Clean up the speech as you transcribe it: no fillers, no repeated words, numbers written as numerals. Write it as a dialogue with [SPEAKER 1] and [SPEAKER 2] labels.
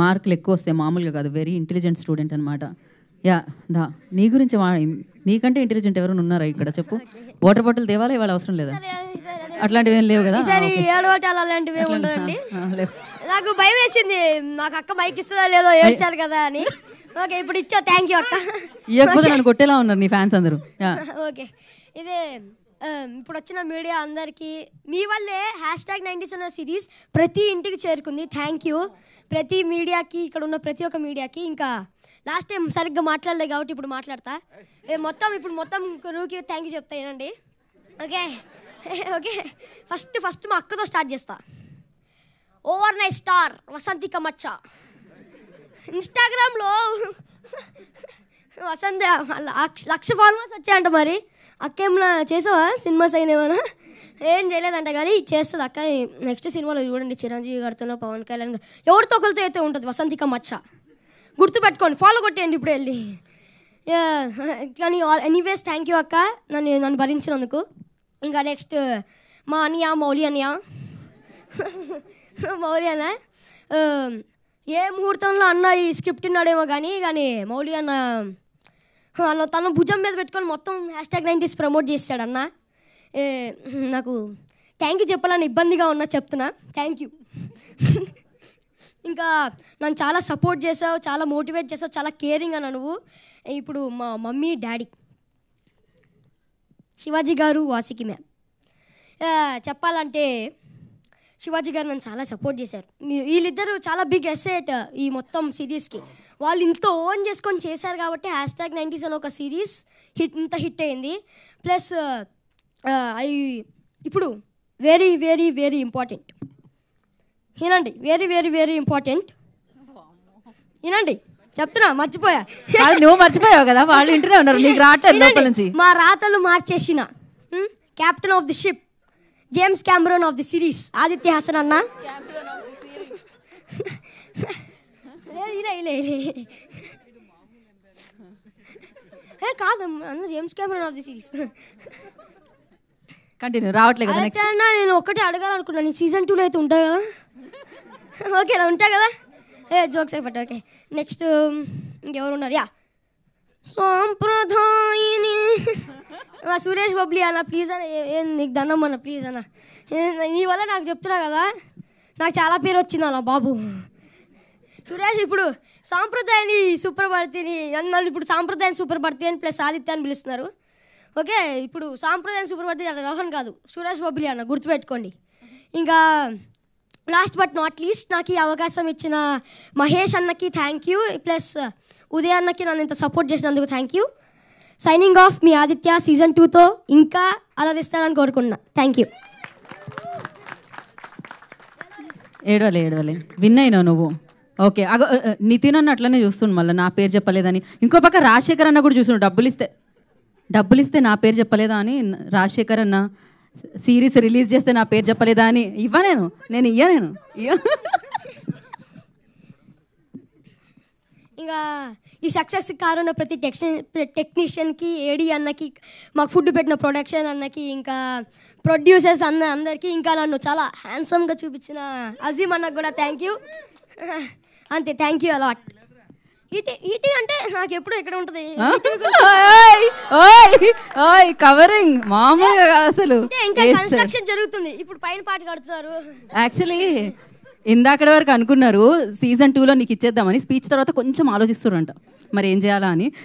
[SPEAKER 1] మార్కులు ఎక్కువ వస్తాయి, మామూలుగా కాదు, వెరీ ఇంటెలిజెంట్ స్టూడెంట్ అనమాట. యా దా నీ గురించి నీకంటే ఇంటెలిజెంట్ ఎవరైనా ఉన్నారా ఇక్కడ చెప్పు? వాటర్ బాటిల్ తేవాలా ఇవాళ అవసరం లేదా? అట్లాంటివి ఏం లేవు కదా?
[SPEAKER 2] అలాంటివి ఉండదండి. నాకు భయం వేసింది, నాకు అక్క మైక్ ఇస్తుందా లేదో ఏడ్చారు కదా అని. ఓకే ఇప్పుడు ఇచ్చా, థ్యాంక్ యూ అక్క.
[SPEAKER 1] ఇవ్వకపోతే నన్ను కొట్టేలా ఉన్నారు నీ ఫ్యాన్స్ అందరూ.
[SPEAKER 2] ఓకే ఇదే ఇప్పుడు వచ్చిన మీడియా అందరికీ మీ వల్లే #90s అనే సిరీస్ ప్రతి ఇంటికి చేరుకుంది. థ్యాంక్ యూ ప్రతి మీడియాకి, ఇక్కడ ఉన్న ప్రతి ఒక్క మీడియాకి. ఇంకా లాస్ట్ టైం సరిగ్గా మాట్లాడలేదు కాబట్టి ఇప్పుడు మాట్లాడతా. ఇప్పుడు మొత్తం రూకి థ్యాంక్ యూ చెప్తా ఏనండి. ఓకే ఓకే ఫస్ట్ మా అక్కతో స్టార్ట్ చేస్తా. ఓవర్ నైట్ స్టార్ వసంతిక మచ్చ ఇన్స్టాగ్రామ్లో వసంత 1,00,000 ఫాలోవర్స్ వచ్చాయంట. మరి అక్క ఏమన్నా చేసావా? సినిమాస్ అయినేమన్నా? ఏం చేయలేదంట కానీ చేస్తుంది అక్క. నెక్స్ట్ సినిమాలో చూడండి, చిరంజీవి గారితో, పవన్ కళ్యాణ్ గారు, ఎవరితో ఒకరితో అయితే ఉంటుంది వసంతిక మచ్చ. గుర్తుపెట్టుకోండి, ఫాలో కొట్టేయండి ఇప్పుడు వెళ్ళి. కానీ ఎనీవేస్ థ్యాంక్ యూ అక్క నన్ను భరించినందుకు. ఇంకా నెక్స్ట్ మా అన్నయ్య మౌలి అన్నయ్య ఏ ముహూర్తంలో అన్న ఈ స్క్రిప్ట్ ఉన్నాడేమో కానీ మౌలి అన్న తన భుజం మీద పెట్టుకొని మొత్తం #90s ప్రమోట్ చేశాడు అన్న. నాకు థ్యాంక్ యూ చెప్పాలని ఇబ్బందిగా ఉన్నా, చెప్తున్నా థ్యాంక్ యూ. ఇంకా నన్ను చాలా సపోర్ట్ చేసావు, చాలా మోటివేట్ చేసావు, చాలా కేరింగ్ అన్న నువ్వు. ఇప్పుడు మా మమ్మీ డాడీ శివాజీ గారు, వాసికి మ్యామ్, చెప్పాలంటే శివాజీ గారు నన్ను చాలా సపోర్ట్ చేశారు. వీళ్ళిద్దరూ చాలా బిగ్ అసెట్ ఈ మొత్తం సిరీస్కి. వాళ్ళు ఇంత ఓన్ చేసుకొని చేశారు కాబట్టి #90s అని ఒక సిరీస్ ఇంత హిట్ అయింది. ప్లస్ ఇప్పుడు వెరీ వెరీ వెరీ ఇంపార్టెంట్ వినండి, వెరీ వెరీ వెరీ ఇంపార్టెంట్ వినండి, చెప్తున్నా మర్చిపోయా.
[SPEAKER 1] నువ్వు మర్చిపోయావు కదా, వాళ్ళు ఇంటనే ఉన్నారు, నీకు రావట్లేదు లోపల నుంచి.
[SPEAKER 2] మా రాతలు మార్చేసిన captain of the ship, James Cameron of the series Aditya Hasan అన్న. కాదు అన్న, James Cameron of the series.
[SPEAKER 1] Continue రావట్లేదు కదా.
[SPEAKER 2] నేను ఒక్కటే అడగాలనుకున్నాను, సీజన్ 2లో అయితే ఉంటాయి కదా? ఓకేనా, ఉంటాయి కదా? జోక్స్ అయిపోతాయి. ఓకే నెక్స్ట్ ఇంకెవరు ఉన్నారు? సాంప్రదాయిని సురేష్ బబ్లీ అన్న, ప్లీజ్ అన్న, నీకు దండం అన్న, ప్లీజ్ అన్న, నీ వల్ల నాకు చెప్తున్నా కదా, నాకు చాలా పేరు వచ్చింది అన్న బాబు. సురేష్ ఇప్పుడు సాంప్రదాయాన్ని సుప్రభారతిని అన్నారు, ఇప్పుడు సాంప్రదాయం సుప్రభారతి అని ప్లస్ ఆదిత్య అని పిలుస్తున్నారు. ఓకే ఇప్పుడు సాంప్రదాయం సుప్రభారతి రోహన్ కాదు, సురేష్ బబ్లీ అన్న, గుర్తుపెట్టుకోండి. ఇంకా లాస్ట్ బట్ నాట్ లీస్ట్ నాకు ఈ అవకాశం ఇచ్చిన మహేష్ అన్నకి థ్యాంక్ యూ, ప్లస్ ఉదయ్ అన్నకి నన్ను ఇంత సపోర్ట్ చేసినందుకు thank you. Signing off, me Aditya season 2తో ఇంకా అలరిస్తానని కోరుకుంటున్నా. Thank you.
[SPEAKER 1] ఏడవలే విన్ అయినావు నువ్వు. ఓకే నితిన్ అన్న అట్లనే చూస్తుండు, మళ్ళీ నా పేరు చెప్పలేదని. ఇంకో పక్క రాజశేఖర్ అన్న కూడా చూస్తుండు, డబ్బులు ఇస్తే నా పేరు చెప్పలేదా అని. రాజశేఖర్ అన్న సిరీస్ రిలీజ్ చేస్తే నా పేరు చెప్పలేదా అని. నేను ఇయ్య
[SPEAKER 2] ఇంకా ఈ సక్సెస్ కారున్న ప్రతి టెక్నీషియన్కి, ఏడీ అన్నకి, మాకు ఫుడ్ పెట్టిన ప్రొడక్షన్ అన్నకి, ఇంకా ప్రొడ్యూసర్స్ అందరికీ, ఇంకా నన్ను చాలా హ్యాండ్సమ్గా చూపించిన అజీమ్ అన్నకు కూడా థ్యాంక్ యూ. అంతే, థ్యాంక్ యూ అలాట్. ఈటీ అంటే నాకు ఎప్పుడు ఎక్కడ ఉంటుంది
[SPEAKER 1] కవరింగ్ మామూలుగా అసలు.
[SPEAKER 2] ఇంకా కన్స్ట్రక్షన్ జరుగుతుంది, ఇప్పుడు పైన పాట కడుతున్నారు.
[SPEAKER 1] యాక్చువల్లీ ఇందాకటి వరకు అనుకున్నారు సీజన్ 2లో నీకు ఇచ్చేద్దామని, స్పీచ్ తర్వాత కొంచెం ఆలోచిస్తున్నారంట మరి ఏం చేయాలా అని.